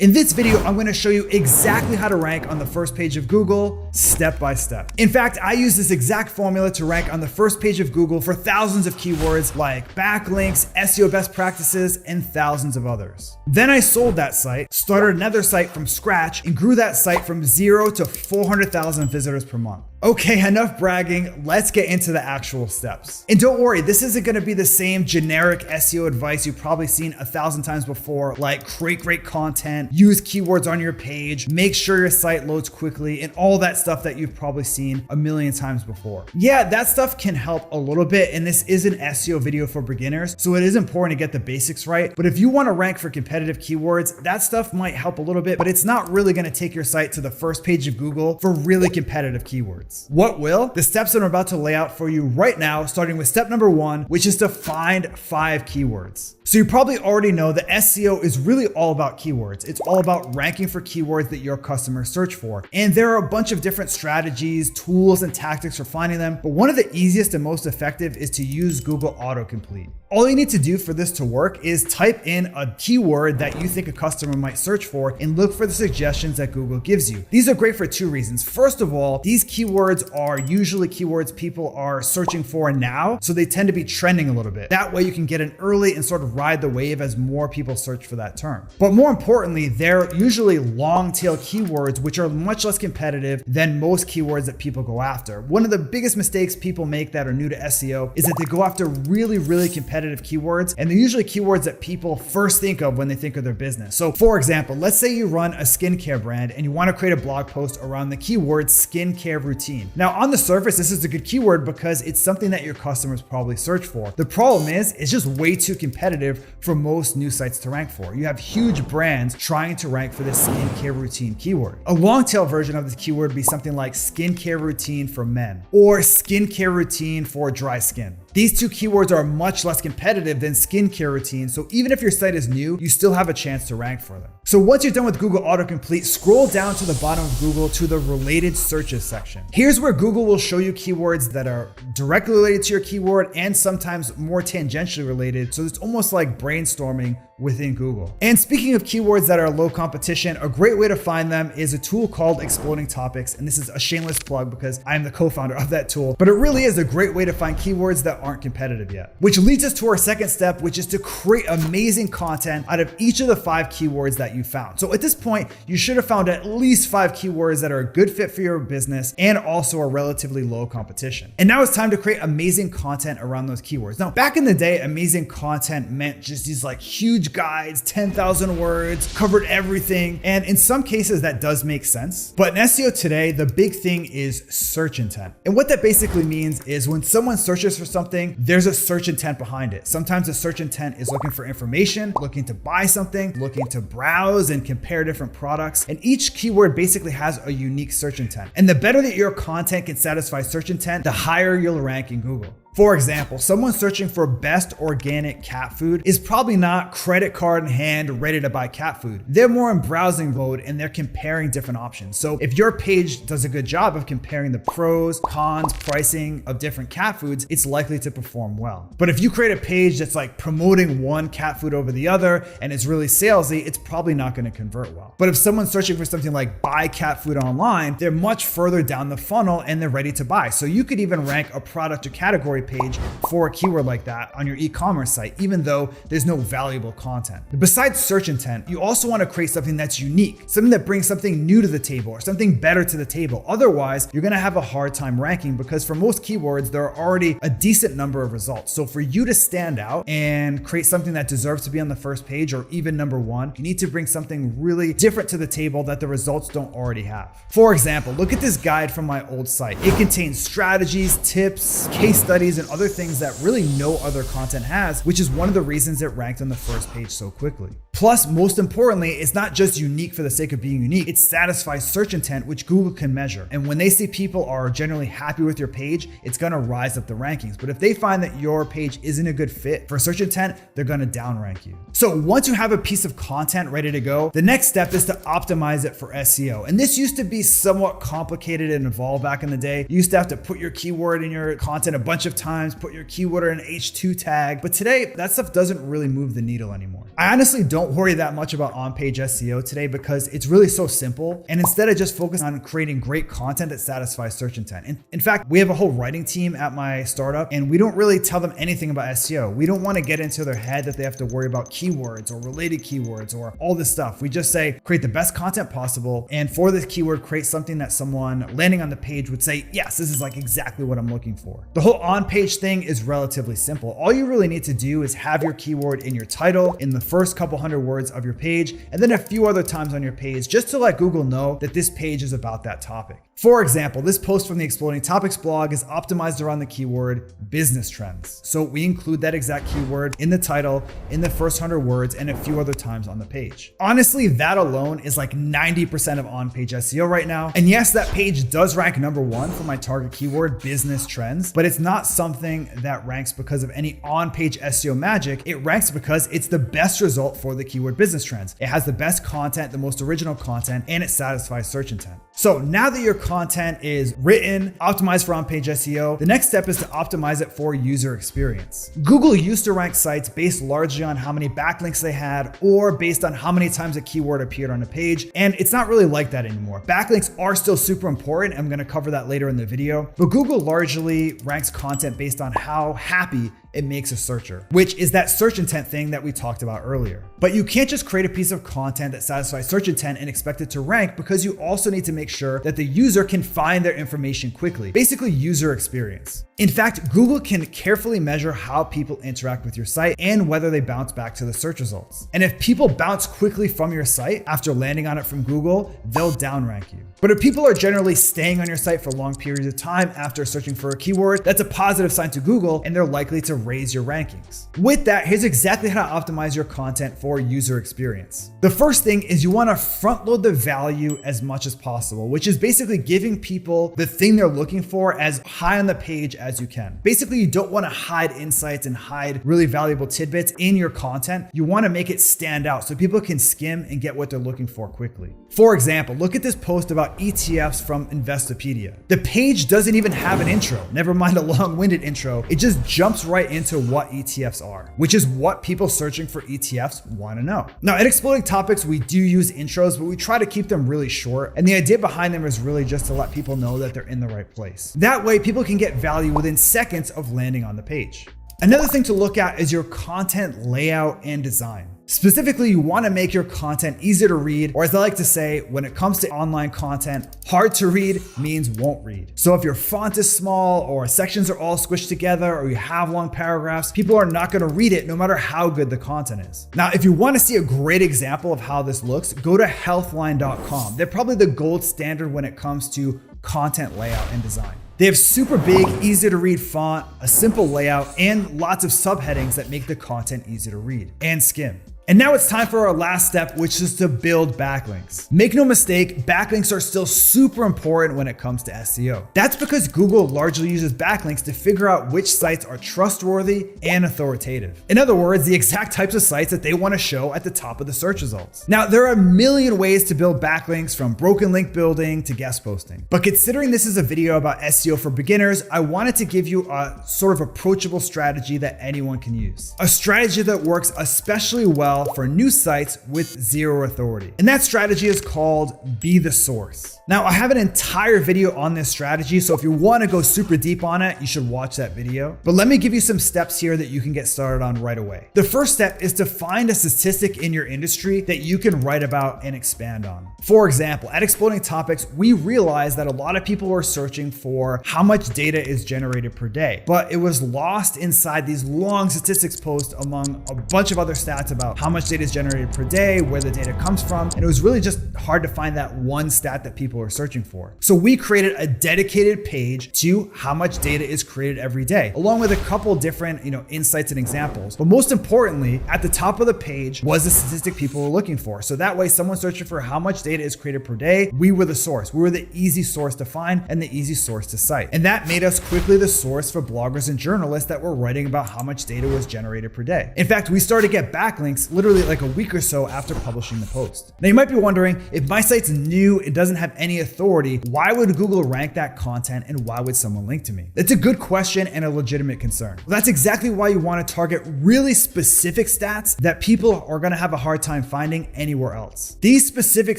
In this video, I'm going to show you exactly how to rank on the first page of Google, step by step. In fact, I use this exact formula to rank on the first page of Google for thousands of keywords like backlinks, SEO best practices, and thousands of others. Then I sold that site, started another site from scratch, and grew that site from 0 to 400,000 visitors per month. Okay, enough bragging, let's get into the actual steps. And don't worry, this isn't gonna be the same generic SEO advice you've probably seen 1,000 times before, like create great content, use keywords on your page, make sure your site loads quickly, and all that stuff that you've probably seen a million times before. Yeah, that stuff can help a little bit, and this is an SEO video for beginners, so it is important to get the basics right. But if you wanna rank for competitive keywords, that stuff might help a little bit, but it's not really gonna take your site to the first page of Google for really competitive keywords. What will? The steps that I'm about to lay out for you right now, starting with step number 1, which is to find 5 keywords. So you probably already know that SEO is really all about keywords. It's all about ranking for keywords that your customers search for. And there are a bunch of different strategies, tools, and tactics for finding them, but one of the easiest and most effective is to use Google Autocomplete. All you need to do for this to work is type in a keyword that you think a customer might search for and look for the suggestions that Google gives you. These are great for 2 reasons. First of all, these keywords are usually keywords people are searching for now, so they tend to be trending a little bit. That way you can get in early and sort of ride the wave as more people search for that term. But more importantly, they're usually long tail keywords, which are much less competitive than most keywords that people go after. One of the biggest mistakes people make that are new to SEO is that they go after really competitive keywords, and they're usually keywords that people first think of when they think of their business. So for example, let's say you run a skincare brand and you want to create a blog post around the keyword skincare routine. Now on the surface, this is a good keyword because it's something that your customers probably search for. The problem is, it's just way too competitive for most new sites to rank for. You have huge brands trying to rank for this skincare routine keyword. A long tail version of this keyword would be something like skincare routine for men or skincare routine for dry skin. These 2 keywords are much less competitive than skincare routine, so even if your site is new, you still have a chance to rank for them. So once you're done with Google Autocomplete, scroll down to the bottom of Google to the related searches section. Here's where Google will show you keywords that are directly related to your keyword and sometimes more tangentially related, so it's almost like brainstorming within Google. And speaking of keywords that are low competition, a great way to find them is a tool called Exploding Topics. And this is a shameless plug because I'm the co-founder of that tool, but it really is a great way to find keywords that aren't competitive yet. Which leads us to our second step, which is to create amazing content out of each of the 5 keywords that you found. So at this point, you should have found at least 5 keywords that are a good fit for your business and also are relatively low competition. And now it's time to create amazing content around those keywords. Now, back in the day, amazing content meant just these like huge guides, 10,000 words, covered everything. And in some cases that does make sense. But in SEO today, the big thing is search intent. And what that basically means is when someone searches for something, there's a search intent behind it. Sometimes the search intent is looking for information, looking to buy something, looking to browse and compare different products. And each keyword basically has a unique search intent. And the better that your content can satisfy search intent, the higher you'll rank in Google. For example, someone searching for best organic cat food is probably not credit card in hand, ready to buy cat food. They're more in browsing mode and they're comparing different options. So if your page does a good job of comparing the pros, cons, pricing of different cat foods, it's likely to perform well. But if you create a page that's like promoting one cat food over the other and it's really salesy, it's probably not going to convert well. But if someone's searching for something like buy cat food online, they're much further down the funnel and they're ready to buy. So you could even rank a product or category page for a keyword like that on your e-commerce site, even though there's no valuable content. Besides search intent, you also want to create something that's unique, something that brings something new to the table or something better to the table. Otherwise, you're going to have a hard time ranking because for most keywords, there are already a decent number of results. So for you to stand out and create something that deserves to be on the first page or even number 1, you need to bring something really different to the table that the results don't already have. For example, look at this guide from my old site. It contains strategies, tips, case studies, and other things that really no other content has, which is one of the reasons it ranked on the first page so quickly. Plus, most importantly, it's not just unique for the sake of being unique, it satisfies search intent, which Google can measure. And when they see people are generally happy with your page, it's gonna rise up the rankings. But if they find that your page isn't a good fit for search intent, they're gonna downrank you. So once you have a piece of content ready to go, the next step is to optimize it for SEO. And this used to be somewhat complicated and involved back in the day. You used to have to put your keyword in your content a bunch of times, put your keyword in an H2 tag. But today, that stuff doesn't really move the needle anymore. I honestly don't don't worry that much about on-page SEO today because it's really so simple. And instead I just focus on creating great content that satisfies search intent. In fact, we have a whole writing team at my startup and we don't really tell them anything about SEO. We don't want to get into their head that they have to worry about keywords or related keywords or all this stuff. We just say, create the best content possible. And for this keyword, create something that someone landing on the page would say, yes, this is like exactly what I'm looking for. The whole on-page thing is relatively simple. All you really need to do is have your keyword in your title, in the first couple hundred words of your page, and then a few other times on your page just to let Google know that this page is about that topic. For example, this post from the Exploding Topics blog is optimized around the keyword business trends. So we include that exact keyword in the title, in the first 100 words, and a few other times on the page. Honestly, that alone is like 90% of on-page SEO right now. And yes, that page does rank #1 for my target keyword, business trends, but it's not something that ranks because of any on-page SEO magic. It ranks because it's the best result for the keyword business trends. It has the best content, the most original content, and it satisfies search intent. So now that your content is written, optimized for on-page SEO, the next step is to optimize it for user experience. Google used to rank sites based largely on how many backlinks they had or based on how many times a keyword appeared on a page, and it's not really like that anymore. Backlinks are still super important. I'm gonna cover that later in the video, but Google largely ranks content based on how happy it makes a searcher, which is that search intent thing that we talked about earlier. But you can't just create a piece of content that satisfies search intent and expect it to rank, because you also need to make sure that the user can find their information quickly. Basically, user experience. In fact, Google can carefully measure how people interact with your site and whether they bounce back to the search results. And if people bounce quickly from your site after landing on it from Google, they'll downrank you. But if people are generally staying on your site for long periods of time after searching for a keyword, that's a positive sign to Google, and they're likely to raise your rankings. With that, here's exactly how to optimize your content for user experience. The first thing is you want to front load the value as much as possible, which is basically giving people the thing they're looking for as high on the page as you can. Basically, you don't want to hide insights and hide really valuable tidbits in your content. You want to make it stand out so people can skim and get what they're looking for quickly. For example, look at this post about ETFs from Investopedia. The page doesn't even have an intro, never mind a long-winded intro. It just jumps right into what ETFs are, which is what people searching for ETFs want to know. Now, at Exploding Topics, we do use intros, but we try to keep them really short. And the idea behind them is really just to let people know that they're in the right place. That way, people can get value within seconds of landing on the page. Another thing to look at is your content layout and design. Specifically, you want to make your content easy to read, or as I like to say, when it comes to online content, hard to read means won't read. So if your font is small or sections are all squished together or you have long paragraphs, people are not going to read it no matter how good the content is. Now, if you want to see a great example of how this looks, go to healthline.com. They're probably the gold standard when it comes to content layout and design. They have super big, easy to read font, a simple layout, and lots of subheadings that make the content easy to read and skim. And now it's time for our last step, which is to build backlinks. Make no mistake, backlinks are still super important when it comes to SEO. That's because Google largely uses backlinks to figure out which sites are trustworthy and authoritative. In other words, the exact types of sites that they want to show at the top of the search results. Now, there are a million ways to build backlinks, from broken link building to guest posting. But considering this is a video about SEO for beginners, I wanted to give you a sort of approachable strategy that anyone can use. A strategy that works especially well for new sites with zero authority. And that strategy is called Be the Source. Now, I have an entire video on this strategy, so if you want to go super deep on it, you should watch that video. But let me give you some steps here that you can get started on right away. The first step is to find a statistic in your industry that you can write about and expand on. For example, at Exploding Topics, we realized that a lot of people were searching for how much data is generated per day, but it was lost inside these long statistics posts among a bunch of other stats about how much data is generated per day, where the data comes from, and it was really just hard to find that one stat that people are searching for. So we created a dedicated page to how much data is created every day, along with a couple different, insights and examples. But most importantly, at the top of the page was the statistic people were looking for. So that way, someone searching for how much data is created per day, we were the source. We were the easy source to find and the easy source to cite. And that made us quickly the source for bloggers and journalists that were writing about how much data was generated per day. In fact, we started to get backlinks literally like a week or so after publishing the post. Now you might be wondering, if my site's new, it doesn't have any authority, why would Google rank that content and why would someone link to me? That's a good question and a legitimate concern. Well, that's exactly why you want to target really specific stats that people are going to have a hard time finding anywhere else. These specific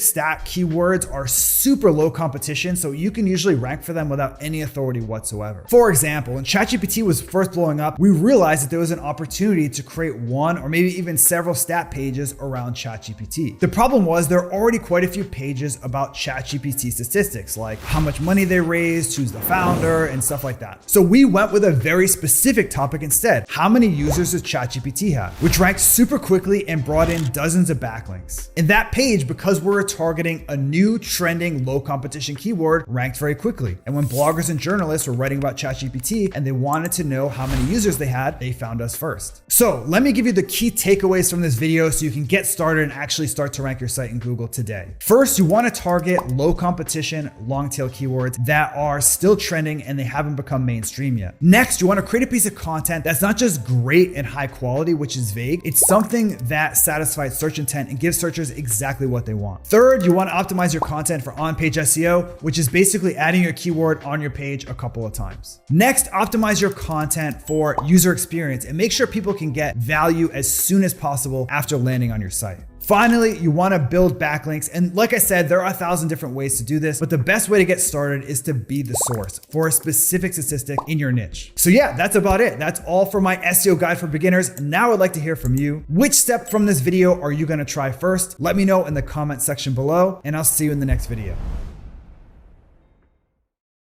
stat keywords are super low competition, so you can usually rank for them without any authority whatsoever. For example, when ChatGPT was first blowing up, we realized that there was an opportunity to create one or maybe even several stat pages around ChatGPT. The problem was there are already quite a few pages about ChatGPT statistics, like how much money they raised, who's the founder, and stuff like that. So we went with a very specific topic instead. How many users does ChatGPT have? Which ranked super quickly and brought in dozens of backlinks. And that page, because we're targeting a new trending low competition keyword, ranked very quickly. And when bloggers and journalists were writing about ChatGPT and they wanted to know how many users they had, they found us first. So let me give you the key takeaways from this video so you can get started and actually start to rank your site in Google today. First, you want to target low competition, long tail keywords that are still trending and they haven't become mainstream yet. Next, you want to create a piece of content that's not just great and high quality, which is vague. It's something that satisfies search intent and gives searchers exactly what they want. Third, you want to optimize your content for on-page SEO, which is basically adding your keyword on your page a couple of times. Next, optimize your content for user experience and make sure people can get value as soon as possible after landing on your site. Finally, you want to build backlinks. And like I said, there are 1,000 different ways to do this, but the best way to get started is to be the source for a specific statistic in your niche. So yeah, that's about it. That's all for my SEO guide for beginners. Now I'd like to hear from you. Which step from this video are you going to try first? Let me know in the comment section below, and I'll see you in the next video.